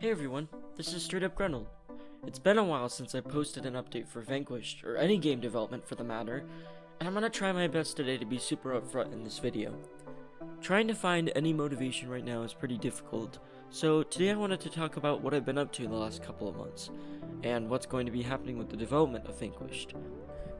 Hey everyone, this is Straight Up Grenold. It's been a while since I posted an update for Vanquished, or any game development for the matter, and I'm gonna try my best today to be super upfront in this video. Trying to find any motivation right now is pretty difficult, so today I wanted to talk about what I've been up to the last couple of months, and what's going to be happening with the development of Vanquished.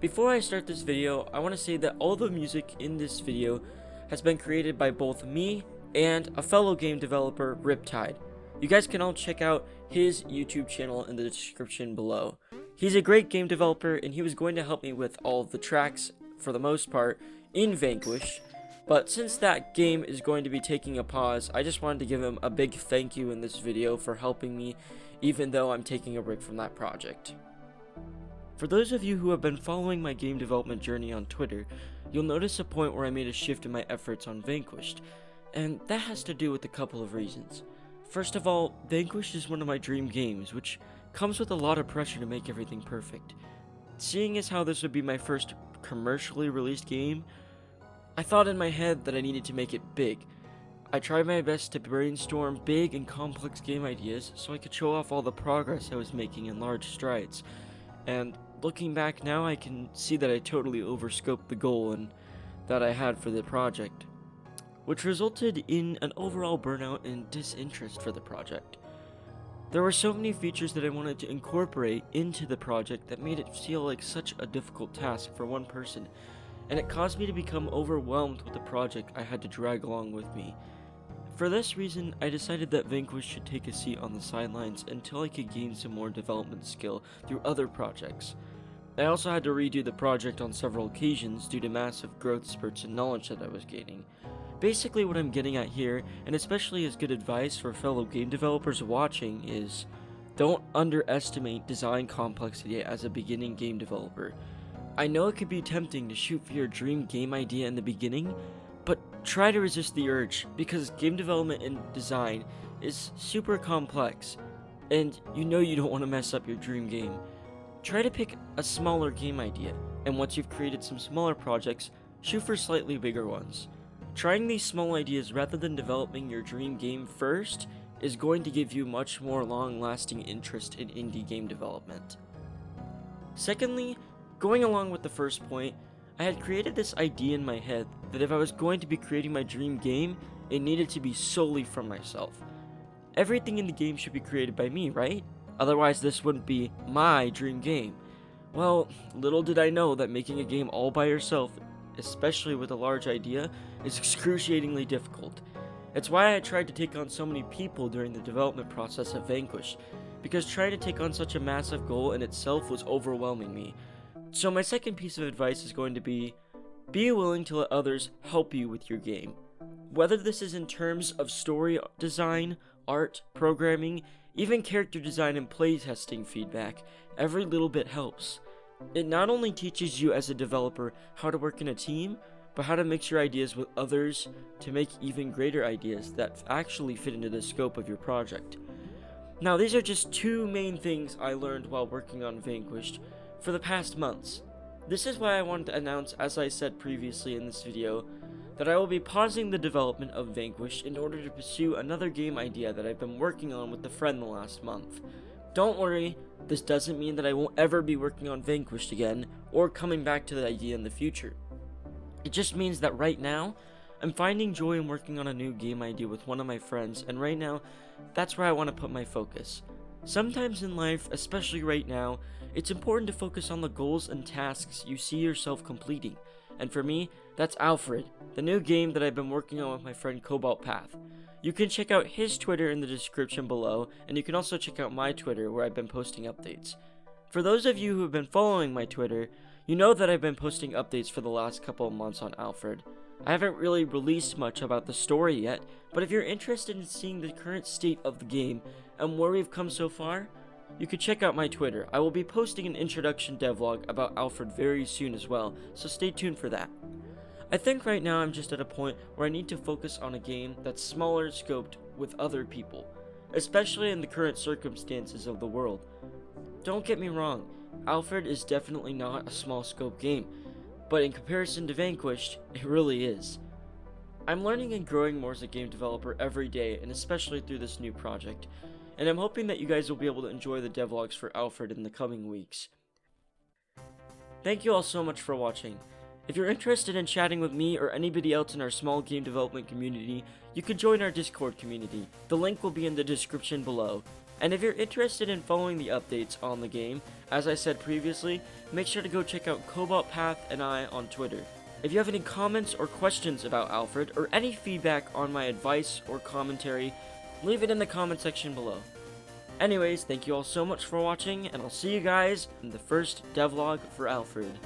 Before I start this video, I want to say that all the music in this video has been created by both me and a fellow game developer, Riptide. You guys can all check out his YouTube channel in the description below. He's a great game developer, and he was going to help me with all of the tracks, for the most part, in Vanquish. But since that game is going to be taking a pause, I just wanted to give him a big thank you in this video for helping me, even though I'm taking a break from that project. For those of you who have been following my game development journey on Twitter, you'll notice a point where I made a shift in my efforts on Vanquished, and that has to do with a couple of reasons. First of all, Vanquished is one of my dream games, which comes with a lot of pressure to make everything perfect. Seeing as how this would be my first commercially released game, I thought in my head that I needed to make it big. I tried my best to brainstorm big and complex game ideas so I could show off all the progress I was making in large strides, and looking back now, I can see that I totally overscoped the goal and that I had for the project, which resulted in an overall burnout and disinterest for the project. There were so many features that I wanted to incorporate into the project that made it feel like such a difficult task for one person, and it caused me to become overwhelmed with the project I had to drag along with me. For this reason, I decided that Vanquish should take a seat on the sidelines until I could gain some more development skill through other projects. I also had to redo the project on several occasions due to massive growth spurts and knowledge that I was gaining. Basically what I'm getting at here, and especially as good advice for fellow game developers watching, is don't underestimate design complexity as a beginning game developer. I know it could be tempting to shoot for your dream game idea in the beginning, but try to resist the urge, because game development and design is super complex, and you know you don't want to mess up your dream game. Try to pick a smaller game idea, and once you've created some smaller projects, shoot for slightly bigger ones. Trying these small ideas rather than developing your dream game first is going to give you much more long-lasting interest in indie game development. Secondly, going along with the first point, I had created this idea in my head that if I was going to be creating my dream game, it needed to be solely from myself. Everything in the game should be created by me, right? Otherwise this wouldn't be my dream game. Well, little did I know that making a game all by yourself, especially with a large idea, is excruciatingly difficult. It's why I tried to take on so many people during the development process of Vanquish, because trying to take on such a massive goal in itself was overwhelming me. So my second piece of advice is going to be willing to let others help you with your game. Whether this is in terms of story design, art, programming, even character design and playtesting feedback, every little bit helps. It not only teaches you as a developer how to work in a team, but how to mix your ideas with others to make even greater ideas that actually fit into the scope of your project. Now, these are just two main things I learned while working on Vanquished for the past months. This is why I wanted to announce, as I said previously in this video, that I will be pausing the development of Vanquished in order to pursue another game idea that I've been working on with a friend the last month. Don't worry, this doesn't mean that I won't ever be working on Vanquished again, or coming back to the idea in the future. It just means that right now, I'm finding joy in working on a new game idea with one of my friends, and right now, that's where I want to put my focus. Sometimes in life, especially right now, it's important to focus on the goals and tasks you see yourself completing, and for me, that's Alfred, the new game that I've been working on with my friend Cobalt Path. You can check out his Twitter in the description below, and you can also check out my Twitter where I've been posting updates. For those of you who have been following my Twitter, you know that I've been posting updates for the last couple of months on Alfred. I haven't really released much about the story yet, but if you're interested in seeing the current state of the game and where we've come so far, you can check out my Twitter. I will be posting an introduction devlog about Alfred very soon as well, so stay tuned for that. I think right now I'm just at a point where I need to focus on a game that's smaller scoped with other people, especially in the current circumstances of the world. Don't get me wrong, Alfred is definitely not a small scope game, but in comparison to Vanquished, it really is. I'm learning and growing more as a game developer every day, and especially through this new project. and I'm hoping that you guys will be able to enjoy the devlogs for Alfred in the coming weeks. Thank you all so much for watching. If you're interested in chatting with me or anybody else in our small game development community, you can join our Discord community. The link will be in the description below. And if you're interested in following the updates on the game, as I said previously, make sure to go check out Cobalt Path and I on Twitter. If you have any comments or questions about Alfred, or any feedback on my advice or commentary, leave it in the comment section below. Anyways, thank you all so much for watching, and I'll see you guys in the first devlog for Alfred.